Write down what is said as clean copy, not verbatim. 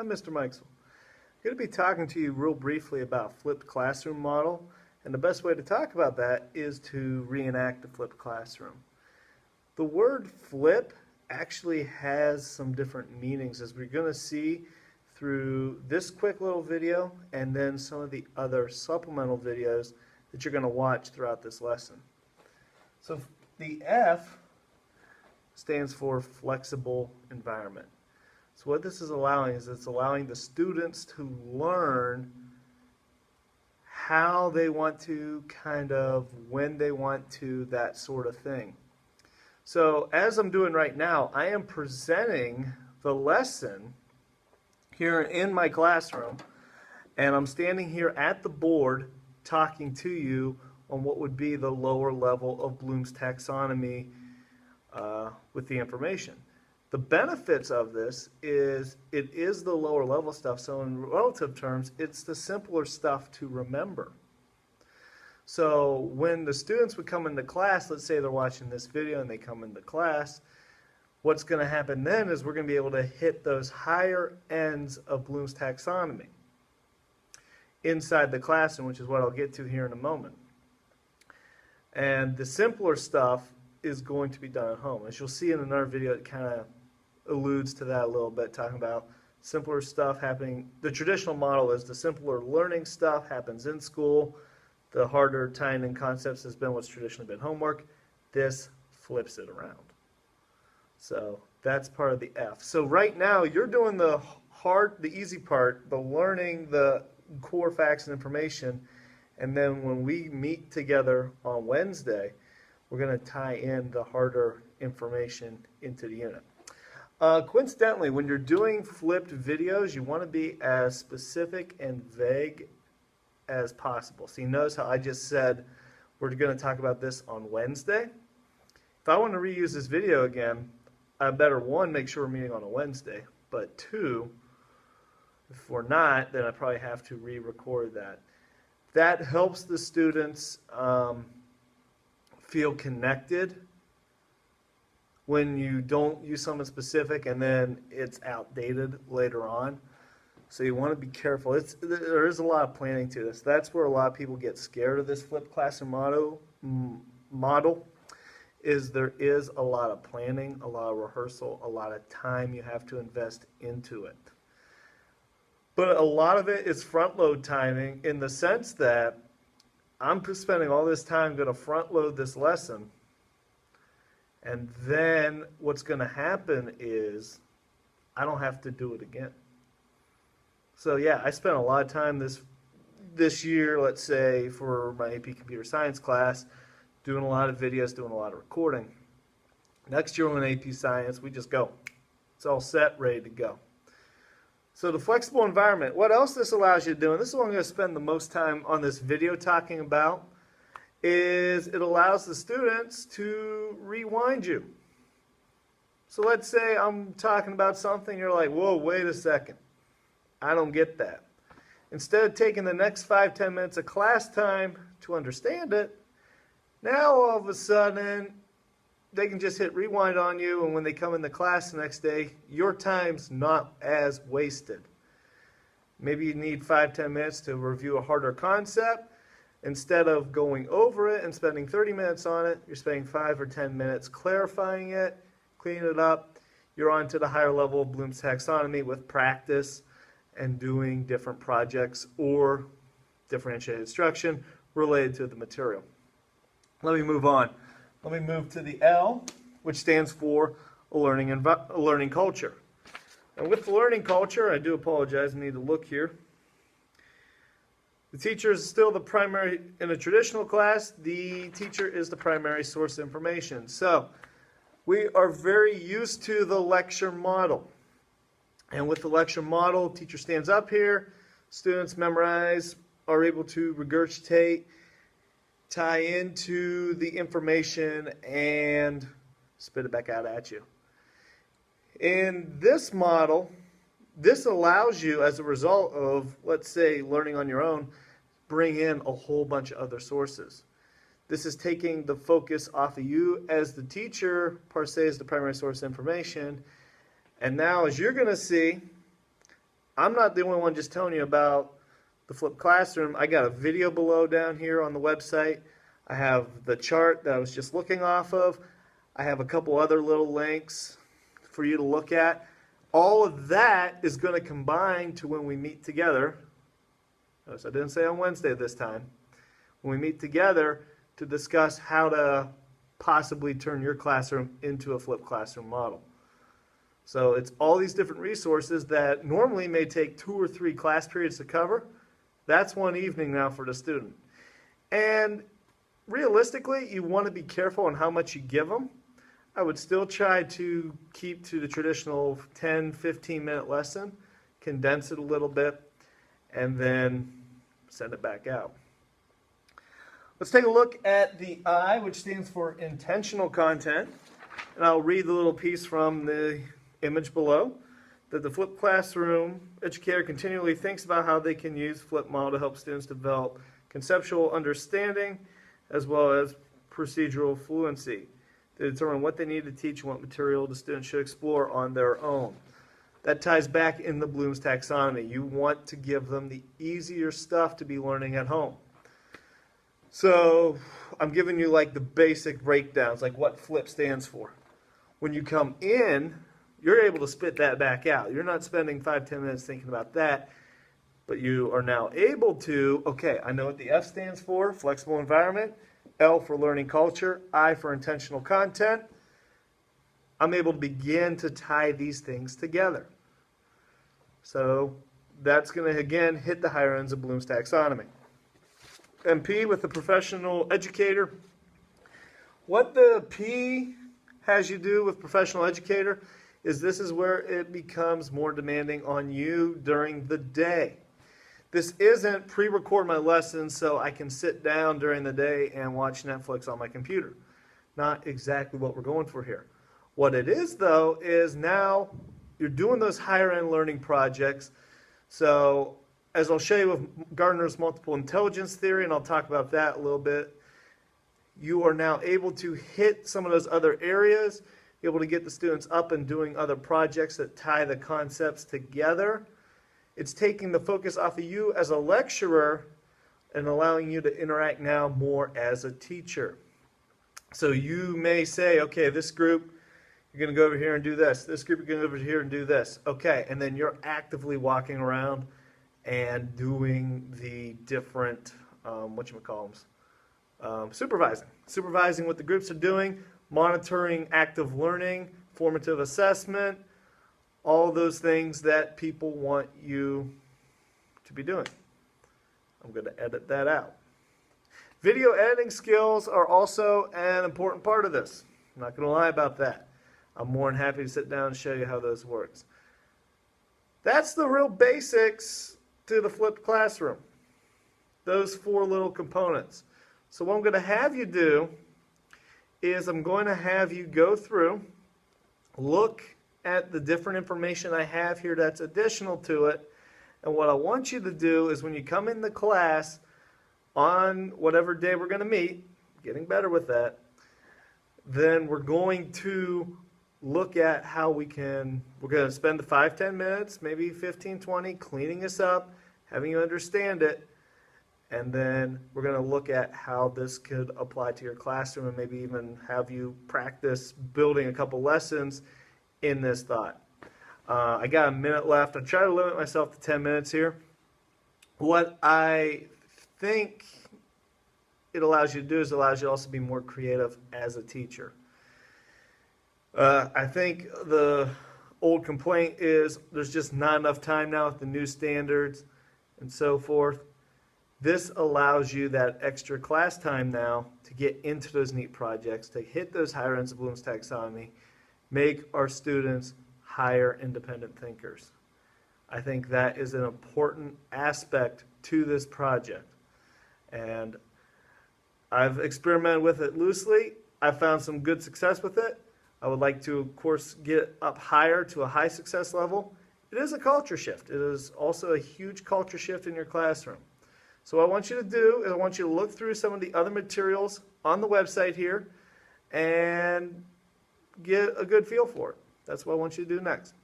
I'm Mr. Mikesell. I'm going to be talking to you real briefly about flipped classroom model, and the best way to talk about that is to reenact the flipped classroom. The word flip actually has some different meanings, as we're going to see through this quick little video and then some of the other supplemental videos that you're going to watch throughout this lesson. So the F stands for flexible environment. So what this is allowing is it's allowing the students to learn how they want to, when they want to, that sort of thing. So as I'm doing right now, I am presenting the lesson here in my classroom, and I'm standing here at the board talking to you on what would be the lower level of Bloom's taxonomy with the information. The benefits of this is it is the lower level stuff, so in relative terms, it's the simpler stuff to remember. So when the students would come into class, let's say they're watching this video and they come into class, what's going to happen then is we're going to be able to hit those higher ends of Bloom's taxonomy inside the classroom, which is what I'll get to here in a moment. And the simpler stuff is going to be done at home. As you'll see in another video, it kind of alludes to that a little bit, talking about simpler stuff happening. The traditional model is the simpler learning stuff happens in school. The harder tying in concepts has been what's traditionally been homework. This flips it around. So that's part of the F. So right now you're doing the easy part, the learning the core facts and information, and then when we meet together on Wednesday, we're going to tie in the harder information into the unit. Coincidentally, when you're doing flipped videos, you want to be as specific and vague as possible. So you notice how I just said we're going to talk about this on Wednesday. If I want to reuse this video again, I better, one, make sure we're meeting on a Wednesday, but two, if we're not, then I probably have to re-record that. That helps the students feel connected when you don't use something specific and then it's outdated later on. So you want to be careful. There is a lot of planning to this. That's where a lot of people get scared of this flipped classroom model. There is a lot of planning, a lot of rehearsal, a lot of time you have to invest into it. But a lot of it is front load timing, in the sense that I'm spending all this time going to front load this lesson, and then what's going to happen is I don't have to do it again. So yeah, I spent a lot of time this year, let's say, for my AP Computer Science class, doing a lot of videos, doing a lot of recording. Next year on AP Science, we just go. It's all set, ready to go. So the flexible environment, what else this allows you to do, and this is what I'm going to spend the most time on this video talking about, is it allows the students to rewind you. So let's say I'm talking about something, you're like, whoa, wait a second. I don't get that. Instead of taking the next 5-10 minutes of class time to understand it, now all of a sudden they can just hit rewind on you, and when they come into class the next day, your time's not as wasted. Maybe you need 5-10 minutes to review a harder concept. Instead of going over it and spending 30 minutes on it, you're spending 5 or 10 minutes clarifying it, cleaning it up. You're on to the higher level of Bloom's taxonomy with practice and doing different projects or differentiated instruction related to the material. Let me move on. Let me move to the L, which stands for a learning culture. And with the learning culture, I do apologize, I need to look here. The teacher is still the primary, in a traditional class, the teacher is the primary source of information. So we are very used to the lecture model. And with the lecture model, teacher stands up here, students memorize, are able to regurgitate, tie into the information, and spit it back out at you. In this model, this allows you, as a result of, let's say, learning on your own, bring in a whole bunch of other sources. This is taking the focus off of you as the teacher, per se, as the primary source of information. And now, as you're going to see, I'm not the only one just telling you about the flipped classroom. I got a video below down here on the website. I have the chart that I was just looking off of. I have a couple other little links for you to look at. All of that is going to combine to when we meet together. Notice I didn't say on Wednesday this time. When we meet together to discuss how to possibly turn your classroom into a flipped classroom model. So it's all these different resources that normally may take 2 or 3 class periods to cover. That's one evening now for the student. And realistically, you want to be careful on how much you give them. I would still try to keep to the traditional 10, 15-minute lesson, condense it a little bit, and then send it back out. Let's take a look at the I, which stands for intentional content. And I'll read the little piece from the image below. That the flipped classroom educator continually thinks about how they can use flipped model to help students develop conceptual understanding as well as procedural fluency to determine what they need to teach and what material the students should explore on their own. That ties back in the Bloom's taxonomy. You want to give them the easier stuff to be learning at home. So I'm giving you like the basic breakdowns, like what FLIP stands for. When you come in, you're able to spit that back out. You're not spending 5-10 minutes thinking about that, but you are now able to, okay, I know what the F stands for, flexible environment, L for learning culture, I for intentional content. I'm able to begin to tie these things together. So that's going to, again, hit the higher ends of Bloom's taxonomy. MP with the professional educator. What the P has you do with professional educator is this is where it becomes more demanding on you during the day. This isn't pre-record my lessons so I can sit down during the day and watch Netflix on my computer. Not exactly what we're going for here. What it is, though, is now you're doing those higher end learning projects. So as I'll show you with Gardner's multiple intelligence theory, and I'll talk about that a little bit, you are now able to hit some of those other areas, able to get the students up and doing other projects that tie the concepts together. It's taking the focus off of you as a lecturer and allowing you to interact now more as a teacher. So you may say, okay, this group, you're going to go over here and do this. This group, you're going to go over here and do this. Okay, and then you're actively walking around and doing the different, supervising what the groups are doing, monitoring active learning, formative assessment, all those things that people want you to be doing. I'm going to edit that out. Video editing skills are also an important part of this. I'm not going to lie about that. I'm more than happy to sit down and show you how those works. That's the real basics to the flipped classroom. Those 4 little components. So what I'm going to have you do is I'm going to have you go through, look at the different information I have here that's additional to it, and what I want you to do is when you come in the class on whatever day we're going to meet, getting better with that, then we're going to look at how we're going to spend the 5-10 minutes, maybe 15-20, cleaning this up, having you understand it, and then we're going to look at how this could apply to your classroom and maybe even have you practice building a couple lessons in this thought. I got a minute left. I try to limit myself to 10 minutes here. What I think it allows you to do is it allows you to also be more creative as a teacher. I think the old complaint is there's just not enough time now with the new standards and so forth. This allows you that extra class time now to get into those neat projects, to hit those higher ends of Bloom's taxonomy, make our students higher independent thinkers. I think that is an important aspect to this project. And I've experimented with it loosely. I've found some good success with it. I would like to, of course, get up higher to a high success level. It is a culture shift. It is also a huge culture shift in your classroom. So what I want you to do is I want you to look through some of the other materials on the website here and get a good feel for it. That's what I want you to do next.